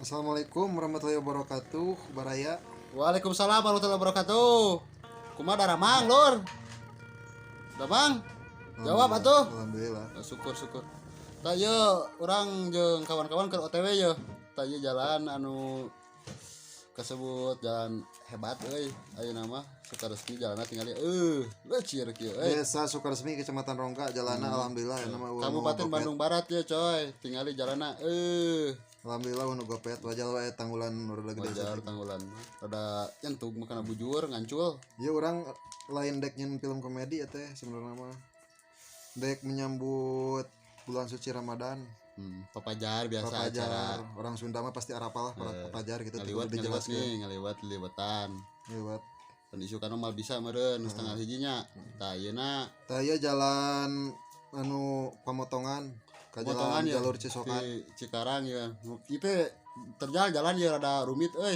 Assalamualaikum warahmatullahi wabarakatuh, Baraya. Waalaikumsalam warahmatullahi wabarakatuh. Kumaha daramang, Lur? Damang? Jawab atuh. Alhamdulillah. Syukur. Tah ieu urang jeung kawan-kawan keur OTW ye. Tah ieu jalan anu kasebut jalan hebat euy. Ayeuna mah Sukaresmi jalanna tinggal leucir kieu euy. Desa Sukaresmi Kecamatan Rongga, jalanna alhamdulillah ya nama Kabupaten Bandung Barat ya coy. Tingali jalanna Alhamdulillah nu gopet wajal wae tanggulan nu rada gede. wajar tanggulan mah. Rada nyentug makana bujur ngancul. Ieu urang lain dek nyen film komedi ya teh sebenarnya mah. Dek menyambut bulan suci Ramadan. Papajar biasa acara. Orang Sunda mah pasti arapal lah papajar gitu Ngaliwat ngaliwatan. Lewat. Dan isu kana mal bisa meureun setengah hijinya. Tah ayeuna Tah ieu jalan anu pamotongan ka jalan ya, jalur Cisokan. di Cikarang ya. Kitu terjal jalan ya rada rumit euy.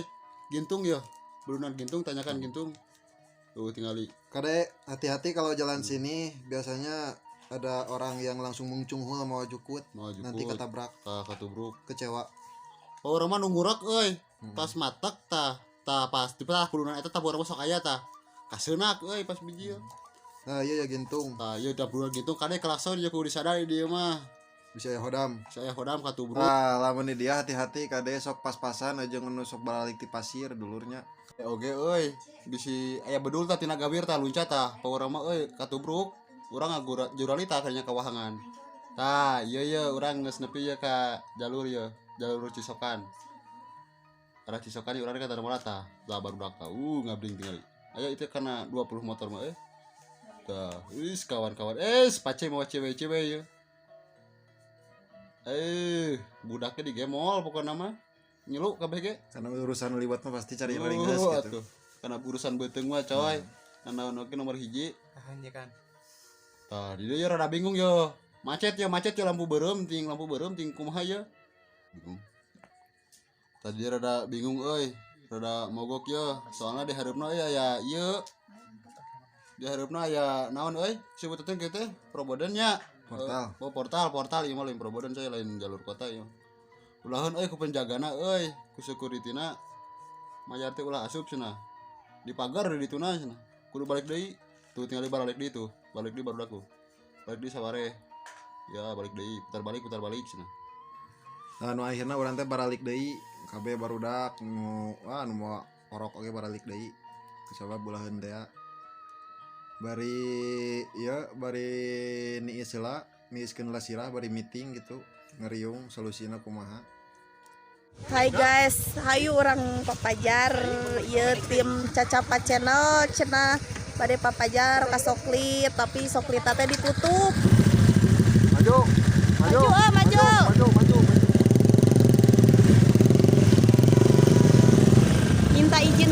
Gintung ya. Belunan gintung tanyakan gintung. Tuh tingali. Kade hati-hati kalau jalan sini biasanya ada orang yang langsung mungcunghul mau jukut nanti ketabrak katubruk kecewa. Oh urang mah nunggurek euy. Pas matek tah pas di tah kulunan eta tah urang sok aya tah. Kaseunak euy pas bijil. Nah iya ya gintung Tah ieu da belunan gintung kade klakson jeung kudu disadari dieu mah. bisa ya hodam. Saya hodam katubruk. Lamun di dia hati-hati kade sok pas-pasan aja nu sok balik di pasir dulurnya. Oge euy bisi aya bedul tah tina gawir tah luncat tah urang mah euy katubruk. Urang ngagura juralita kayaknya kawahangan. Tah ieu urang geus nepi ye ka jalur Cisokan. Arah Cisokan urang ka Darmala tah barudak tah ngabring tingali. Aya itu kana 20 motor mah tah kawan-kawan pace mau cewek-cewek ye. Budaknya di gemol pokoknya mah ngilu kabeh ge. Karena urusan liwat mah pasti cari yang ringkas gitu. Karena urusan beuteung mah coy. Naon-naon nomor hiji. Hanya kan. Tah di dieu rada bingung yo. Macet yo lampu beureum ting kumaha ye. Bingung. Tah dia rada bingung euy. Rada mogok yo. Soalnya di hareupna aya ieu. Di hareupna aya naon euy? Sebuteun kieu teh Proboden nya. Portal ieu mah lain Proboden saya lain jalur kota ieu. Ulahan ku penjagana ku securityna mayar teh ulah asup cenah. Di pagar di dituna cenah. Kudu balik deui. Tuh tinggal balik deui tuh. Balik deui baru daku. Balik deui saware. Ya balik deui, putar balik cenah. Nu akhirna urang teh baralik deui kabeh barudak nu mau orok oge baralik deui. Kusabab bulaheun teh bari niiskeun lasirah bari meeting gitu ngeriung solusina kumaha. Hai guys, hayu orang papajar ieu tim Cacapat Channel cenah bade papajar ka Soklit tapi Soklit teh ditutup. Maju. Minta izin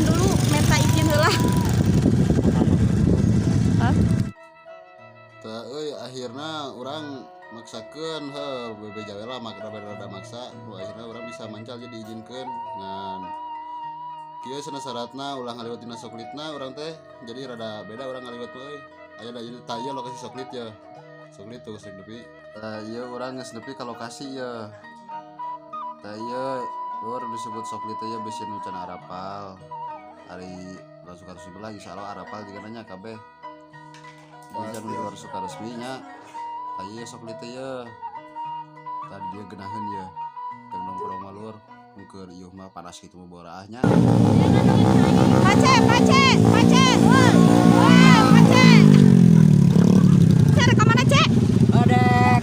heula. Tah akhirna urang maksakeun bebeja we lah rada maksa. Akhirna urang bisa mancal jadi diizinkeun ngan kieu cenah syaratna ulah ngaliwat dina Soklitna urang teh jadi rada beda urang ngaliwat euy. Aya da ieu tah ieu lokasi Soklit ya. Soklit tuh geus nepi. Tah ieu urang geus nepi ka lokasi ya. Tah ieu lur disebut Soklit teh ya beusi nu can arapal. Ari Sukaresmi lagi salah arapal digana kabeh. Di luar Sukaresminya aya Soklit teh ya. Tadi dia genaheun ya. Teu nongkrong malur mungkeur ieu mah panas kitu mah boraahnya. Pace. Rek mana, Cek? Ada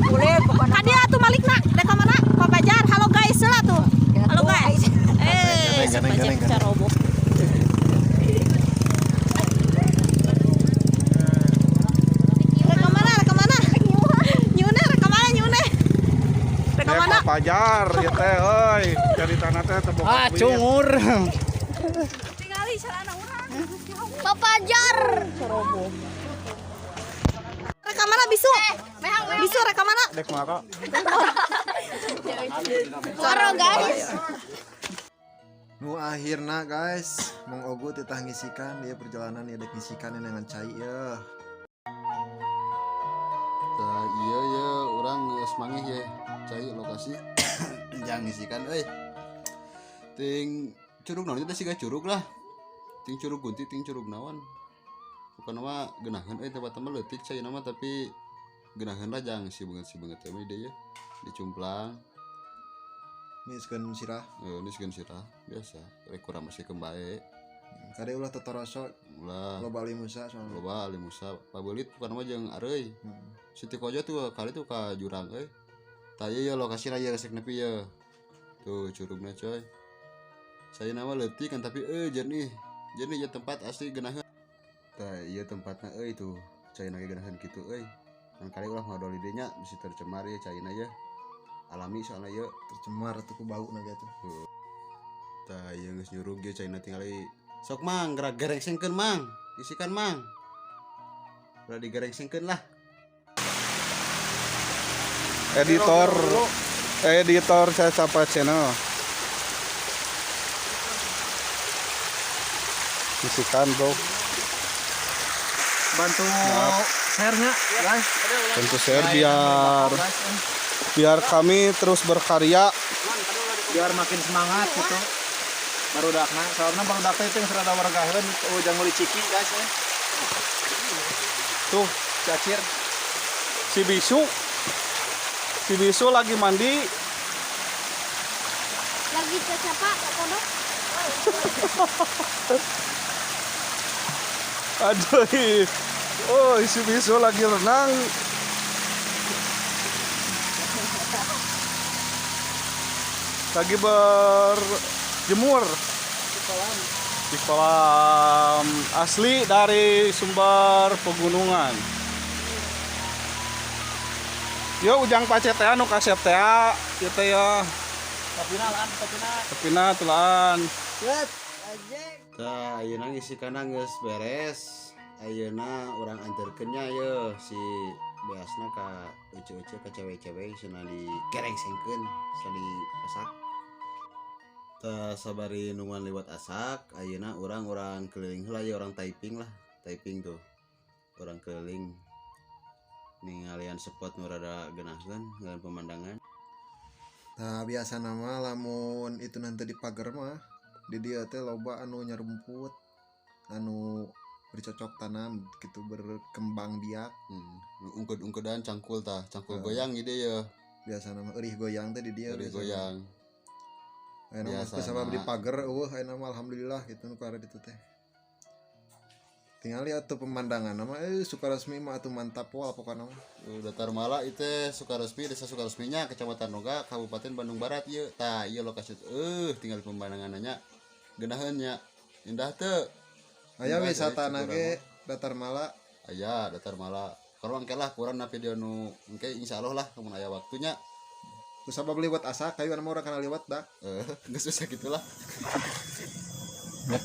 kulit pokoknya. Hadia atuh malikna, rek mana? Papajar. Halo guys, heula tuh. Halo guys. Ganeng. Caroboh. Pajar ya teh euy cari tanah teh tebok Cungur. Tingali sarana urang. Papajar. Caroboh. Rek mana bisu? Bisu rek mana? dek maka Coro guys. Nu akhirna guys Mang Ogu titah ngisikan dia perjalanan ya dek ngisikan dengan cai ya. Tah ieu urang geus mangih ye cai lokasi jangan ngisikan ting curug naon teh siga curug lah ting curug gunti ting curug naon bukan nama genahan tempat teman leutik cai nama tapi genahan lah jang si banget teh ide ya dicumplang Miskeun sirah ini segan sirah biasa rek kurang masih kembae kade ulah totoroso ulah loba ali musa soalnya loba Ali Musa pabelit bukan nama jeung areuy Siti Koja tuh kali tuh ka jurang tah ieu ya lokasi raya resek nepi ya tuh curugna coy saya nama leutik kan tapi jernih ya tempat asli genahan tah ieu tempatna tuh caina ge genahan kitu kan kali ulah ngodol idenya bisa tercemar ya caina ya alami soalnya ya tercemar tuh ku bau na gitu tah ieu geus nyurug ge caina tinggal sok mang gerak gerengsengkeun mang isikan mang udah digerengsengkeun lah editor Caca Channel isikan bro Bantu share-nya, guys. tentu share biar kami terus berkarya Biar makin semangat gitu. Barudakna, soalnya barudak teh teh serada wargaheun ujang meuli ciki, guys ya. tuh Cacir. si bisu lagi mandi Lagi cacapa kodok. aduh oh si bisu lagi renang lagi berjemur di kolam asli dari sumber pegunungan. Yo ujang pacet teh anu kasep teh ieu teh ya. Tepina tulaan. Set ajek. tah ayeuna ngisikanna geus beres ayeuna urang anterkeunnya ye si beasna ka ucu-ucu ka cewek-cewek cenah digerengsengkeun sali asak tah sabari nungan liwat asak ayeuna urang keliling heula ya orang typing tuh orang keliling ningalian spot nu rada geunahkeun dengan pemandangan. nah biasa nama lamun itu nanti di pagar mah di dia teh loba anu nyarumput anu bercocok tanam gitu berkembang biak ungked-ungkedan cangkul goyang ide ya biasa nama eurih goyang teh di dia dari goyang aya nama biasa sabab na. di pagar aya nama alhamdulillah gitu nu karek ditu teh tinggal lihat tuh pemandangan nama Sukaresmi mah atuh mantap wal pokona mah Datar Mala itu Sukaresmi desa Sukaresminya Kecamatan Noga Kabupaten Bandung Barat ieu tah ieu lokasi tinggal pemandangannya geunaheunnya indah teu aya wisata ge Datar Mala aya Datar Mala kalau engke lah kurang na video nu engke insyaallah lah mun aya waktunya kusabab liwat asa kayu anu urang kana liwat dah geus usah gitulah Liwat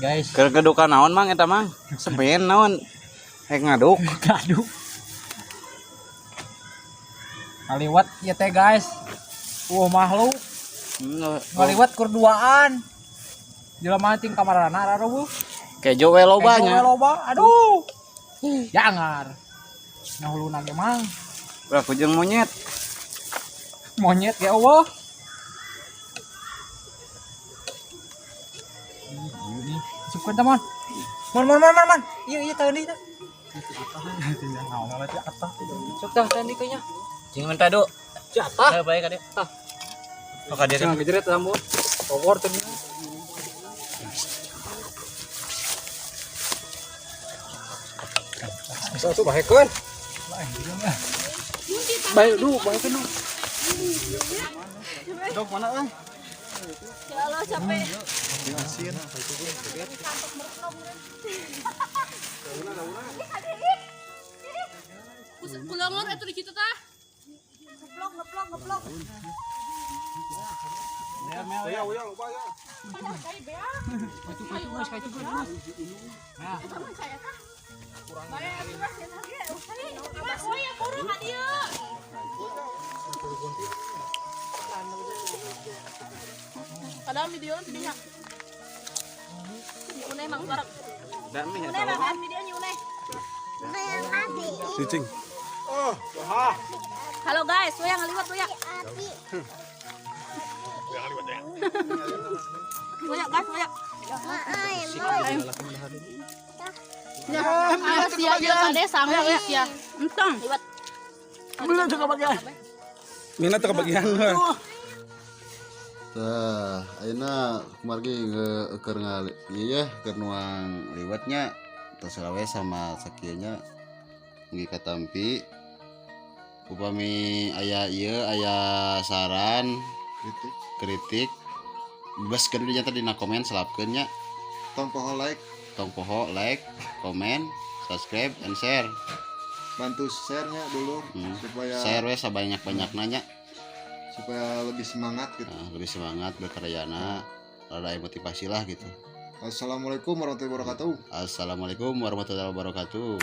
guys. Keur kedukan naon mang eta mang? Sepen naon? Ngaduk. Aduh. Ngaliwat ieu teh guys. Makhluk. Ngaliwat kur duaan. Jelema ting kamarana rareueuh. Kejo we lobanya. Loba. Aduh. Jangar. Nahuluna ge mang. Ulah kujeng monyet. Monyet ya Allah. Sukan teman. Man. Iya tadi itu. Nah, malah di atas. Sok tadi kayaknya. Jeung minta do. Jatah. Bae ka dia. Maka dia Jangan gejeret rambut. Power tadi. Bisa tuh bahekeun. Bae bahekeun. dok mana Ya Allah capek. asin Kulangor atuh di kitu tah. Ngeplok. ya lupa ya Padahal video videonya. Uneh mang suara. Dami Uneh mang videonya uneh. cicing Halo guys, lu yang ngeliwat lu ya. Banyak gas, banyak. Sia aja kade sama sia. Entong. Belum juga bagian. Mina tuh kebagian. Tah, ayeuna kumargi keur ngali ieu keur nuang liwatnya terserah we sama sakieunya ngi katampi. Upami aya ieu aya saran, kritik bebaskeun di nyata dina komen selapkeun nya. Tong poho like, Tong poho like, komen, subscribe, and share. bantu share-nya dulu supaya Share we sabanyak-banyakna nya. supaya lebih semangat gitu. Nah, lebih semangat berkaryana, rada motivasi lah gitu. Assalamualaikum warahmatullahi wabarakatuh. Assalamualaikum warahmatullahi wabarakatuh.